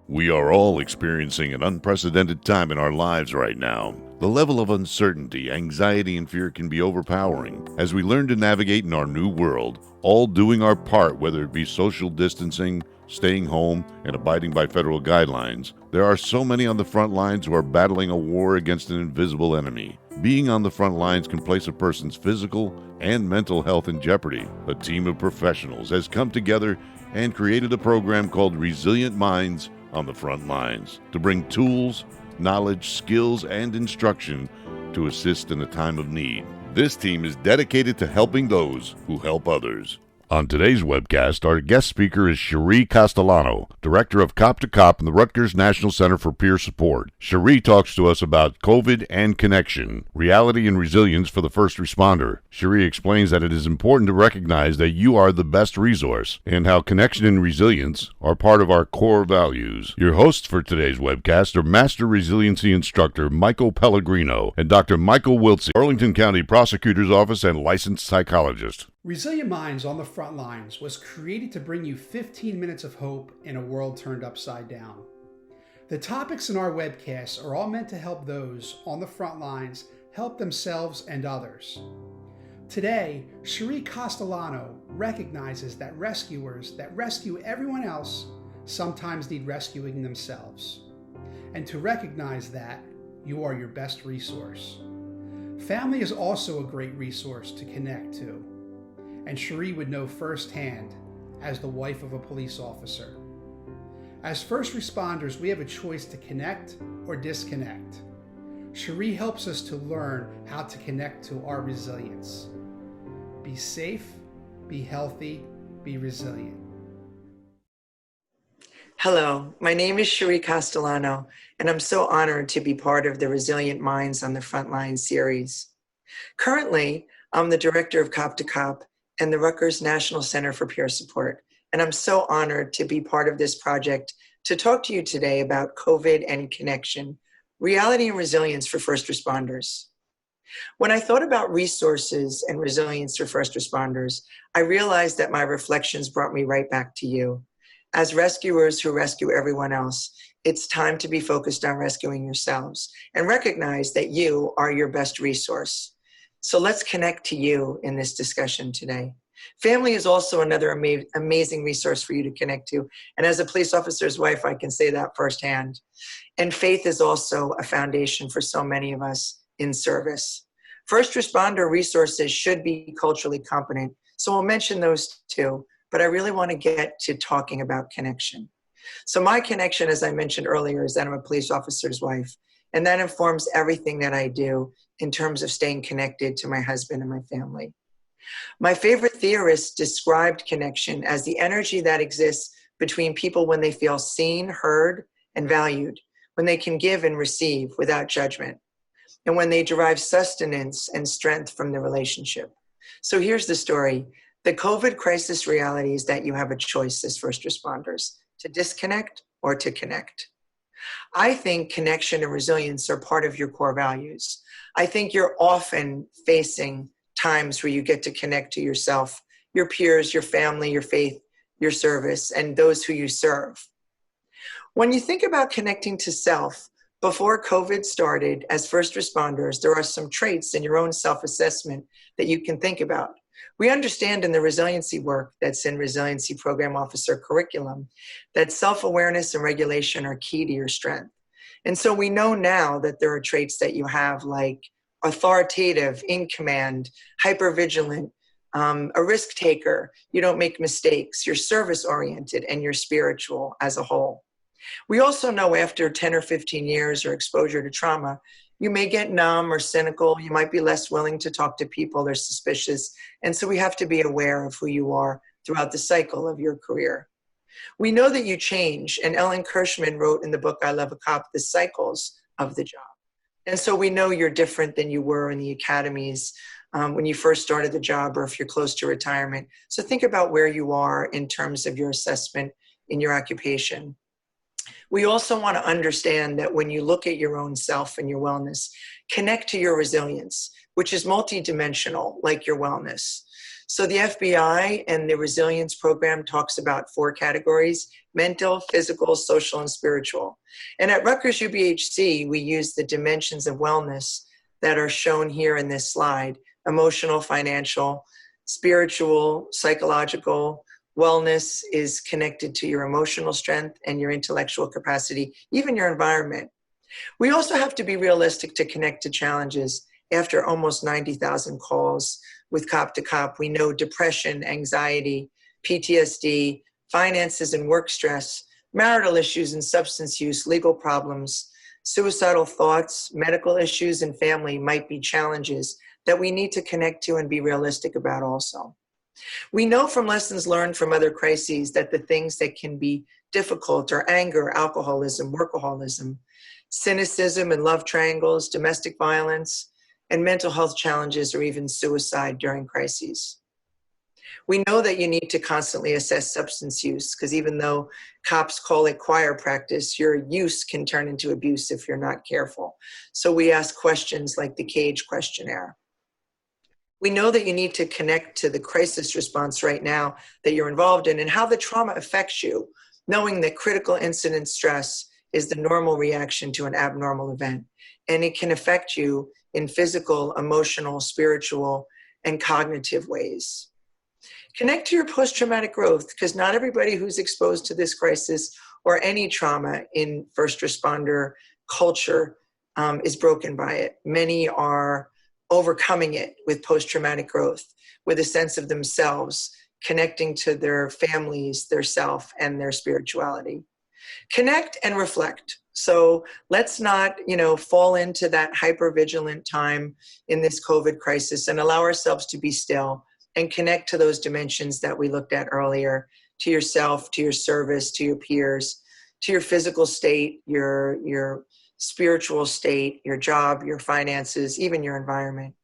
We are all experiencing an unprecedented time in our lives right now. The level of uncertainty, anxiety, and fear can be overpowering as we learn to navigate in our new world, all doing our part, whether it be social distancing, staying home, and abiding by federal guidelines. There are so many on the front lines who are battling a war against an invisible enemy. Being on the front lines can place a person's physical and mental health in jeopardy. A team of professionals has come together and created a program called Resilient Minds on the Front Lines to bring tools, knowledge, skills, and instruction to assist in a time of need. This team is dedicated to helping those who help others. On today's webcast, our guest speaker is Cherie Castellano, Director of Cop to Cop in the Rutgers National Center for Peer Support. Cherie talks to us about COVID and connection, reality and resilience for the first responder. Cherie explains that it is important to recognize that you are the best resource and how connection and resilience are part of our core values. Your hosts for today's webcast are Master Resiliency Instructor Michael Pellegrino and Dr. Michael Wiltsey, Arlington County Prosecutor's Office and licensed psychologist. Resilient Minds on the Front Lines was created to bring you 15 minutes of hope in a world turned upside down. The topics in our webcasts are all meant to help those on the front lines help themselves and others. Today, Cherie Castellano recognizes that rescuers that rescue everyone else sometimes need rescuing themselves, and to recognize that you are your best resource. Family is also a great resource to connect to, and Cherie would know firsthand as the wife of a police officer. As first responders, we have a choice to connect or disconnect. Cherie helps us to learn how to connect to our resilience. Be safe, be healthy, be resilient. Hello, my name is Cherie Castellano, and I'm so honored to be part of the Resilient Minds on the Frontline series. Currently, I'm the Director of Cop to Cop and the Rutgers National Center for Peer Support. And I'm so honored to be part of this project to talk to you today about COVID and connection, reality and resilience for first responders. When I thought about resources and resilience for first responders, I realized that my reflections brought me right back to you. As rescuers who rescue everyone else, it's time to be focused on rescuing yourselves and recognize that you are your best resource. So let's connect to you in this discussion today. Family is also another amazing resource for you to connect to. And as a police officer's wife, I can say that firsthand. And faith is also a foundation for so many of us in service. First responder resources should be culturally competent. So I'll mention those two, but I really want to get to talking about connection. So my connection, as I mentioned earlier, is that I'm a police officer's wife. And that informs everything that I do in terms of staying connected to my husband and my family. My favorite theorist described connection as the energy that exists between people when they feel seen, heard, and valued, when they can give and receive without judgment, and when they derive sustenance and strength from the relationship. So here's the story. The COVID crisis reality is that you have a choice as first responders, to disconnect or to connect. I think connection and resilience are part of your core values. I think you're often facing times where you get to connect to yourself, your peers, your family, your faith, your service, and those who you serve. When you think about connecting to self, before COVID started, as first responders, there are some traits in your own self-assessment that you can think about. We understand in the resiliency work that's in Resiliency Program Officer curriculum that self-awareness and regulation are key to your strength. And so we know now that there are traits that you have like authoritative, in command, hypervigilant, a risk taker, you don't make mistakes, you're service-oriented, and you're spiritual as a whole. We also know after 10 or 15 years or exposure to trauma, you may get numb or cynical. You might be less willing to talk to people. They're suspicious. And so we have to be aware of who you are throughout the cycle of your career. We know that you change. And Ellen Kirschman wrote in the book, I Love a Cop, the cycles of the job. And so we know you're different than you were in the academies when you first started the job or if you're close to retirement. So think about where you are in terms of your assessment in your occupation. We also want to understand that when you look at your own self and your wellness, connect to your resilience, which is multidimensional, like your wellness. So the FBI and the resilience program talks about 4 categories: mental, physical, social, and spiritual. And at Rutgers UBHC, we use the dimensions of wellness that are shown here in this slide: emotional, financial, spiritual, psychological. Wellness is connected to your emotional strength and your intellectual capacity, even your environment. We also have to be realistic to connect to challenges. After almost 90,000 calls with Cop to Cop, we know depression, anxiety, PTSD, finances and work stress, marital issues and substance use, legal problems, suicidal thoughts, medical issues, and family might be challenges that we need to connect to and be realistic about also. We know from lessons learned from other crises that the things that can be difficult are anger, alcoholism, workaholism, cynicism and love triangles, domestic violence, and mental health challenges, or even suicide during crises. We know that you need to constantly assess substance use, because even though cops call it choir practice, your use can turn into abuse if you're not careful. So we ask questions like the CAGE questionnaire. We know that you need to connect to the crisis response right now that you're involved in and how the trauma affects you, knowing that critical incident stress is the normal reaction to an abnormal event. And it can affect you in physical, emotional, spiritual, and cognitive ways. Connect to your post-traumatic growth, because not everybody who's exposed to this crisis or any trauma in first responder culture is broken by it. Many are overcoming it with post-traumatic growth, with a sense of themselves, connecting to their families, their self, and their spirituality. Connect and reflect. So let's not, fall into that hypervigilant time in this COVID crisis, and allow ourselves to be still and connect to those dimensions that we looked at earlier, to yourself, to your service, to your peers, to your physical state, your spiritual state, your job, your finances, even your environment.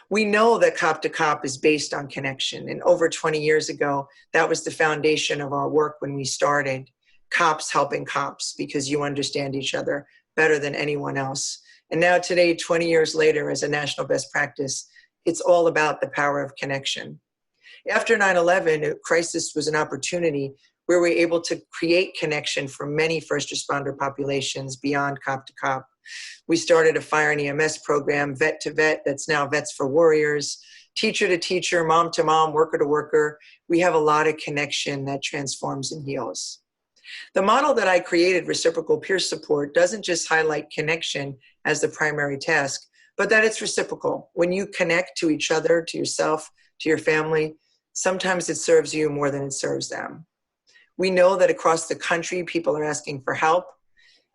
We know that Cop to Cop is based on connection. And over 20 years ago, that was the foundation of our work when we started. Cops helping cops, because you understand each other better than anyone else. And now today, 20 years later, as a national best practice, it's all about the power of connection. After 9/11, crisis was an opportunity where we were able to create connection for many first responder populations beyond Cop to Cop. We started a fire and EMS program, vet to vet, that's now Vets for Warriors, teacher to teacher, mom to mom, worker to worker. We have a lot of connection that transforms and heals. The model that I created, reciprocal peer support, doesn't just highlight connection as the primary task, but that it's reciprocal. When you connect to each other, to yourself, to your family, sometimes it serves you more than it serves them. We know that across the country, people are asking for help,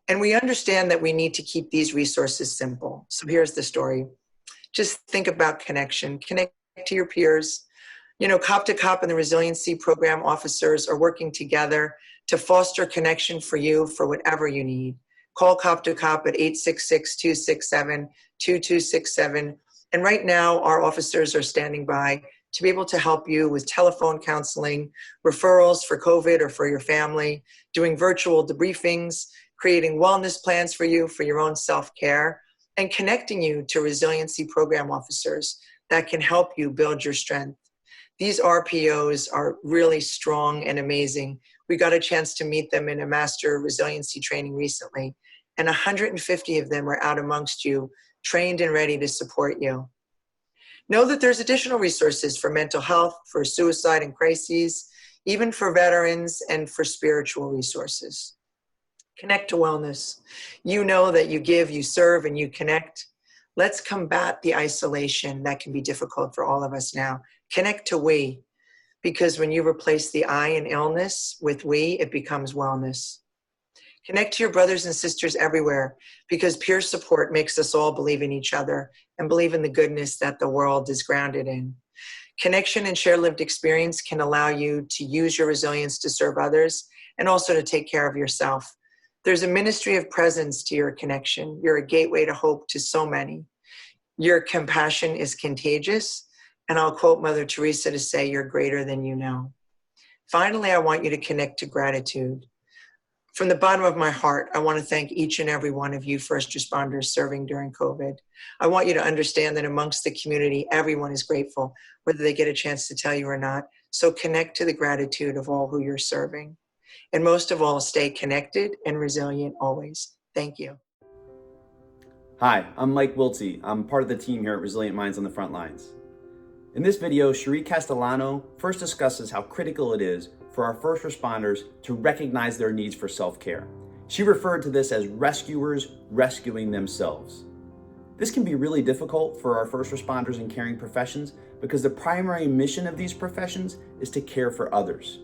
and we understand that we need to keep these resources simple. So here's the story. Just think about connection. Connect to your peers. Cop to Cop and the resiliency program officers are working together to foster connection for you for whatever you need. Call Cop to Cop at 866-267-2267. And right now, our officers are standing by to be able to help you with telephone counseling, referrals for COVID or for your family, doing virtual debriefings, creating wellness plans for you for your own self-care, and connecting you to resiliency program officers that can help you build your strength. These RPOs are really strong and amazing. We got a chance to meet them in a master resiliency training recently, and 150 of them are out amongst you, trained and ready to support you. Know that there's additional resources for mental health, for suicide and crises, even for veterans, and for spiritual resources. Connect to wellness. You know that you give, you serve, and you connect. Let's combat the isolation that can be difficult for all of us now. Connect to we, because when you replace the I in illness with we, it becomes wellness. Connect to your brothers and sisters everywhere, because peer support makes us all believe in each other and believe in the goodness that the world is grounded in. Connection and shared lived experience can allow you to use your resilience to serve others and also to take care of yourself. There's a ministry of presence to your connection. You're a gateway to hope to so many. Your compassion is contagious. And I'll quote Mother Teresa to say, you're greater than you know. Finally, I want you to connect to gratitude. From the bottom of my heart, I want to thank each and every one of you first responders serving during COVID. I want you to understand that amongst the community, everyone is grateful, whether they get a chance to tell you or not. So connect to the gratitude of all who you're serving. And most of all, stay connected and resilient always. Thank you. Hi, I'm Mike Wiltsey. I'm part of the team here at Resilient Minds on the Front Lines. In this video, Cherie Castellano first discusses how critical it is for our first responders to recognize their needs for self-care. She referred to this as rescuers rescuing themselves. This can be really difficult for our first responders and caring professions because the primary mission of these professions is to care for others.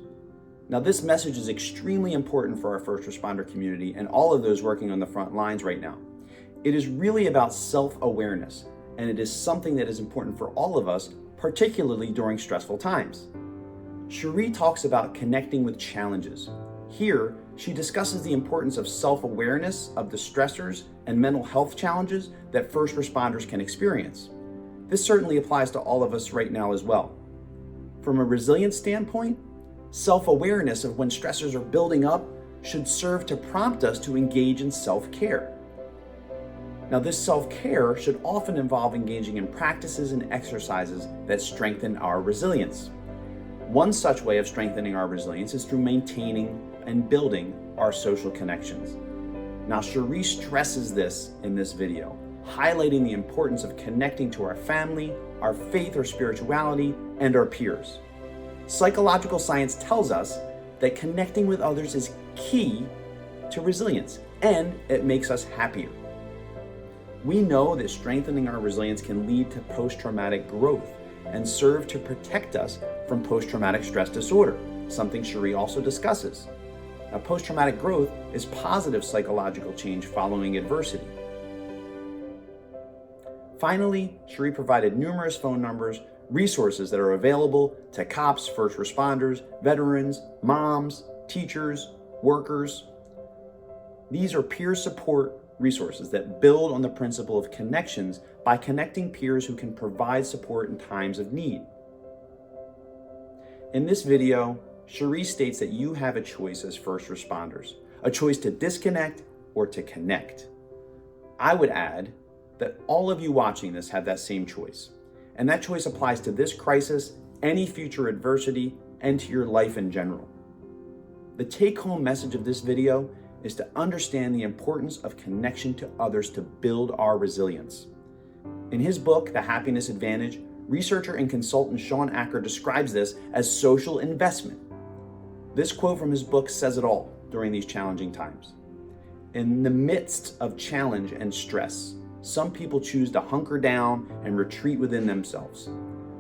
Now, this message is extremely important for our first responder community and all of those working on the front lines right now. It is really about self-awareness, and it is something that is important for all of us, particularly during stressful times. Cherie talks about connecting with challenges. Here, she discusses the importance of self-awareness of the stressors and mental health challenges that first responders can experience. This certainly applies to all of us right now as well. From a resilience standpoint, self-awareness of when stressors are building up should serve to prompt us to engage in self-care. Now, this self-care should often involve engaging in practices and exercises that strengthen our resilience. One such way of strengthening our resilience is through maintaining and building our social connections. Now, Cherie stresses this in this video, highlighting the importance of connecting to our family, our faith or spirituality, and our peers. Psychological science tells us that connecting with others is key to resilience, and it makes us happier. We know that strengthening our resilience can lead to post-traumatic growth and serve to protect us from post-traumatic stress disorder, something Cherie also discusses. Now, post-traumatic growth is positive psychological change following adversity. Finally, Cherie provided numerous phone numbers, resources that are available to cops, first responders, veterans, moms, teachers, workers. These are peer support resources that build on the principle of connections by connecting peers who can provide support in times of need. In this video, Cherie states that you have a choice as first responders, a choice to disconnect or to connect. I would add that all of you watching this have that same choice, and that choice applies to this crisis, any future adversity, and to your life in general. The take-home message of this video is to understand the importance of connection to others to build our resilience. In his book, The Happiness Advantage, researcher and consultant Shawn Achor describes this as social investment. This quote from his book says it all during these challenging times. In the midst of challenge and stress, some people choose to hunker down and retreat within themselves.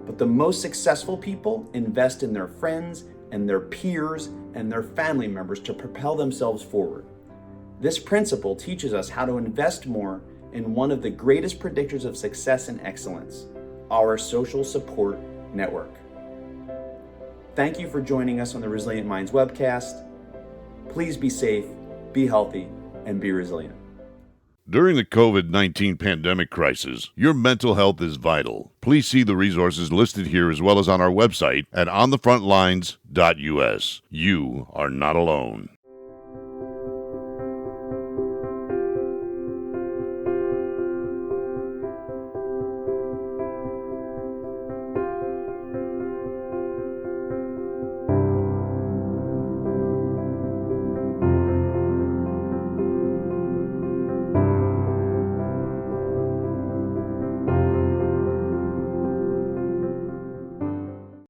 But the most successful people invest in their friends and their peers and their family members to propel themselves forward. This principle teaches us how to invest more in one of the greatest predictors of success and excellence, our social support network. Thank you for joining us on the Resilient Minds webcast. Please be safe, be healthy, and be resilient. During the COVID-19 pandemic crisis, your mental health is vital. Please see the resources listed here as well as on our website at onthefrontlines.us. You are not alone.